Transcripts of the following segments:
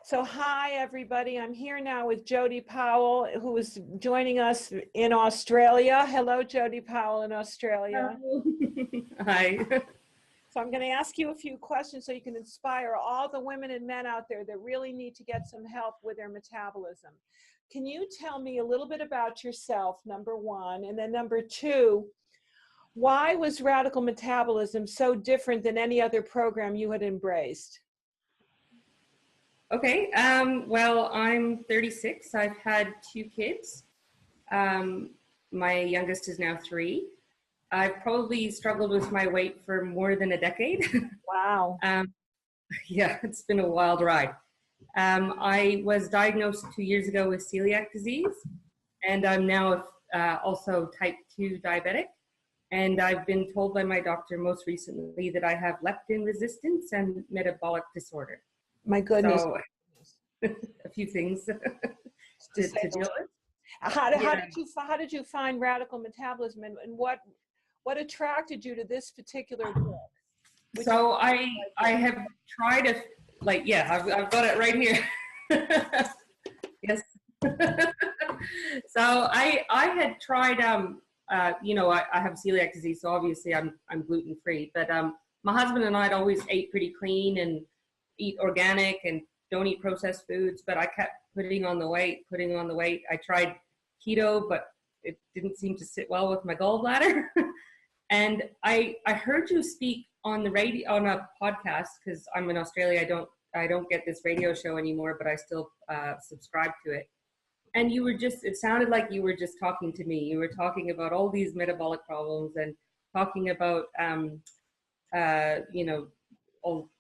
So hi, everybody. I'm here now with Jodie Powell, who is joining us in Australia. Hello, Jodie Powell in Australia. Hi. So I'm going to ask you a few questions so you can inspire all the women and men out there that really need to get some help with their metabolism. Can you tell me a little bit about yourself, number one, and then number two, why was radical metabolism so different than any other program you had embraced? Okay. Well, I'm 36. I've had 2 kids. My youngest is now 3. I've probably struggled with my weight for more than a decade. Wow. Yeah, it's been a wild ride. I was diagnosed 2 years ago with celiac disease, and I'm now also type 2 diabetic. And I've been told by my doctor most recently that I have leptin resistance and metabolic disorder. My goodness. So, a few things to deal with. How did you find radical metabolism, and what attracted you to this particular book? So I have tried I've got it right here. Yes. So I had tried I have celiac disease, so obviously I'm gluten free, but my husband and I had always ate pretty clean and eat organic and don't eat processed foods, but I kept putting on the weight. I tried keto, but it didn't seem to sit well with my gallbladder. And I heard you speak on the radio, on a podcast, because I'm in Australia. I don't get this radio show anymore, but I still subscribe to it. And it sounded like you were just talking to me. You were talking about all these metabolic problems and talking about, all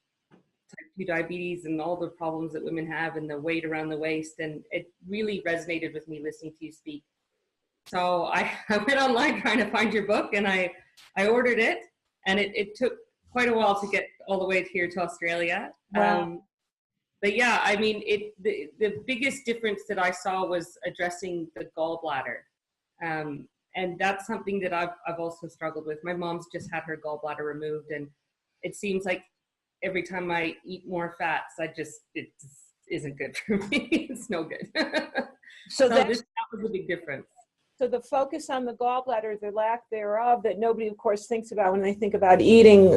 type 2 diabetes and all the problems that women have and the weight around the waist. And it really resonated with me listening to you speak. So I went online trying to find your book, and I ordered it, and it took quite a while to get all the way here to Australia. Wow. But yeah, I mean, the biggest difference that I saw was addressing the gallbladder. And that's something that I've also struggled with. My mom's just had her gallbladder removed, and it seems like every time I eat more fats, it just isn't good for me. It's no good. So that was a big difference. So the focus on the gallbladder, the lack thereof, that nobody, of course, thinks about when they think about eating,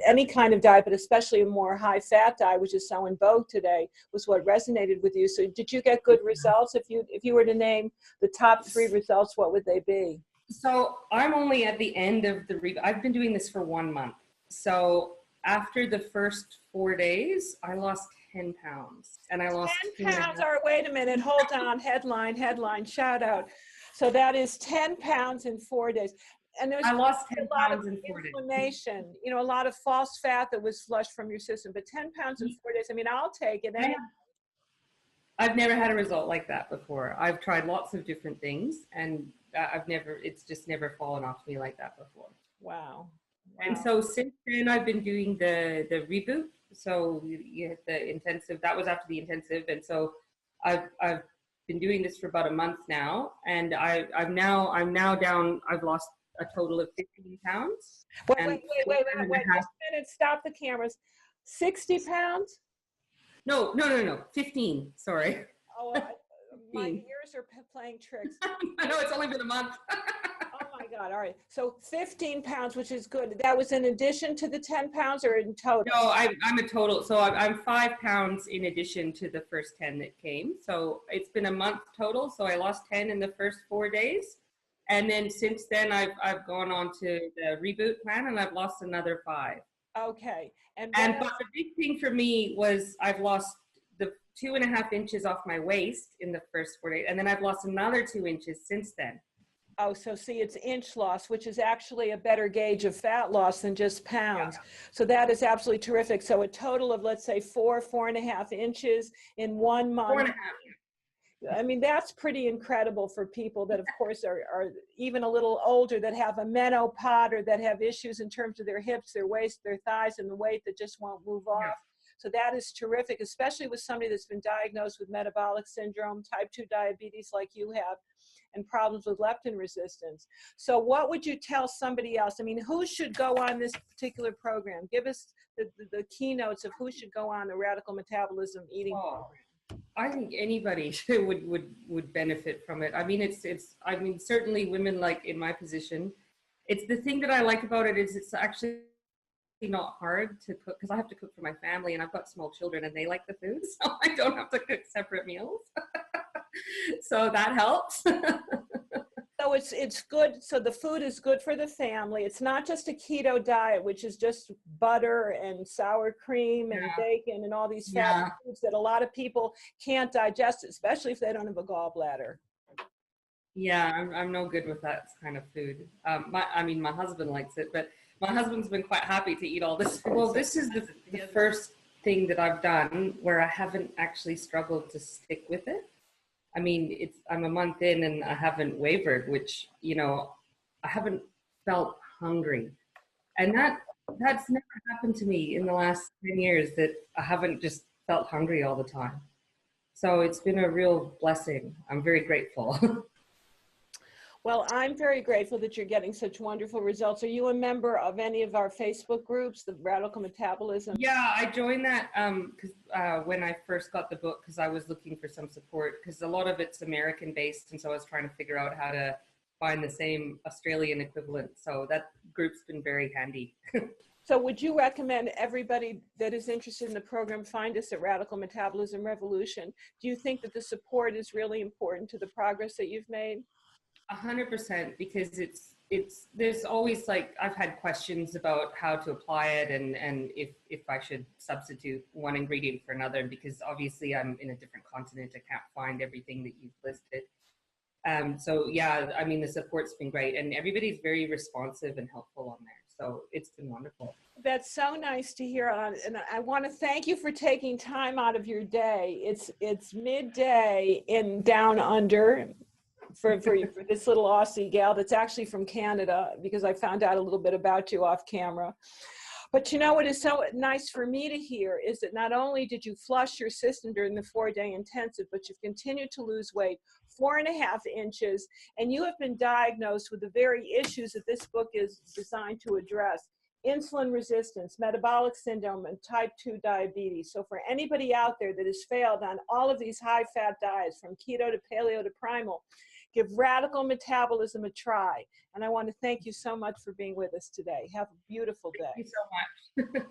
any kind of diet, but especially a more high-fat diet, which is so in vogue today, was what resonated with you. So did you get good results? If you were to name the top 3 results, what would they be? So I'm only at the end of I've been doing this for 1 month. So after the first 4 days, I lost 10 pounds, and I lost 10 pounds. All right, wait a minute. Hold on. Headline, shout out. So that is 10 pounds in 4 days. And there's I lost 10 a lot pounds of in 4 days. inflammation, a lot of false fat that was flushed from your system. But 10 pounds in 4 days, I mean, I'll take it. I've never had a result like that before. I've tried lots of different things, and it's just never fallen off me like that before. Wow. And so since then, I've been doing the reboot. So you hit the intensive. That was after the intensive, and so I've been doing this for about a month now, and I'm now down. I've lost a total of 15 pounds. Wait, just a minute. Stop the cameras. 60 pounds? No. 15. Sorry. Oh, my ears are playing tricks. I know, it's only been a month. Oh my God. All right. So 15 pounds, which is good. That was in addition to the 10 pounds or in total? No, I'm a total. So I'm 5 pounds in addition to the first 10 that came. So it's been a month total. So I lost 10 in the first 4 days. And then since then I've gone on to the reboot plan, and I've lost another 5. Okay. But the big thing for me was I've lost the 2.5 inches off my waist in the first 4 days. And then I've lost another 2 inches since then. Oh, so see, it's inch loss, which is actually a better gauge of fat loss than just pounds. Yeah. So that is absolutely terrific. So a total of, let's say, 4.5 inches in 1 month. 4.5. I mean, that's pretty incredible for people that, of course, are even a little older, that have a menopause, or that have issues in terms of their hips, their waist, their thighs, and the weight that just won't move off. Yeah. So that is terrific, especially with somebody that's been diagnosed with metabolic syndrome, type 2 diabetes like you have. and problems with leptin resistance. So what would you tell somebody else? I mean, who should go on this particular program? Give us the keynotes of who should go on the radical metabolism eating program. I think anybody would benefit from it. I mean, I mean, certainly women like in my position. It's the thing that I like about it is it's actually not hard to cook because I have to cook for my family and I've got small children and they like the food, so I don't have to cook separate meals. So that helps. So it's good. So the food is good for the family. It's not just a keto diet, which is just butter and sour cream and bacon and all these fatty foods that a lot of people can't digest, especially if they don't have a gallbladder. Yeah, I'm no good with that kind of food. I mean, my husband likes it, but my husband's been quite happy to eat all this food. Well, this is the first thing that I've done where I haven't actually struggled to stick with it. I mean, I'm a month in and I haven't wavered, which, you know, I haven't felt hungry. And that's never happened to me in the last 10 years, that I haven't just felt hungry all the time. So it's been a real blessing. I'm very grateful. Well, I'm very grateful that you're getting such wonderful results. Are you a member of any of our Facebook groups, the Radical Metabolism? Yeah, I joined that when I first got the book, because I was looking for some support, because a lot of it's American based, and so I was trying to figure out how to find the same Australian equivalent. So that group's been very handy. So would you recommend everybody that is interested in the program find us at Radical Metabolism Revolution? Do you think that the support is really important to the progress that you've made? 100%, because there's always, like, I've had questions about how to apply it and if I should substitute one ingredient for another, because obviously I'm in a different continent. I can't find everything that you've listed. So yeah, I mean, the support's been great and everybody's very responsive and helpful on there. So it's been wonderful. That's so nice to hear. And I want to thank you for taking time out of your day. It's midday in Down Under. For this little Aussie gal that's actually from Canada, because I found out a little bit about you off camera. But you know what is so nice for me to hear is that not only did you flush your system during the 4-day intensive, but you've continued to lose weight 4.5 inches, and you have been diagnosed with the very issues that this book is designed to address: insulin resistance, metabolic syndrome, and type 2 diabetes. So for anybody out there that has failed on all of these high-fat diets, from keto to paleo to primal, give Radical Metabolism a try. And I want to thank you so much for being with us today. Have a beautiful day. Thank you so much.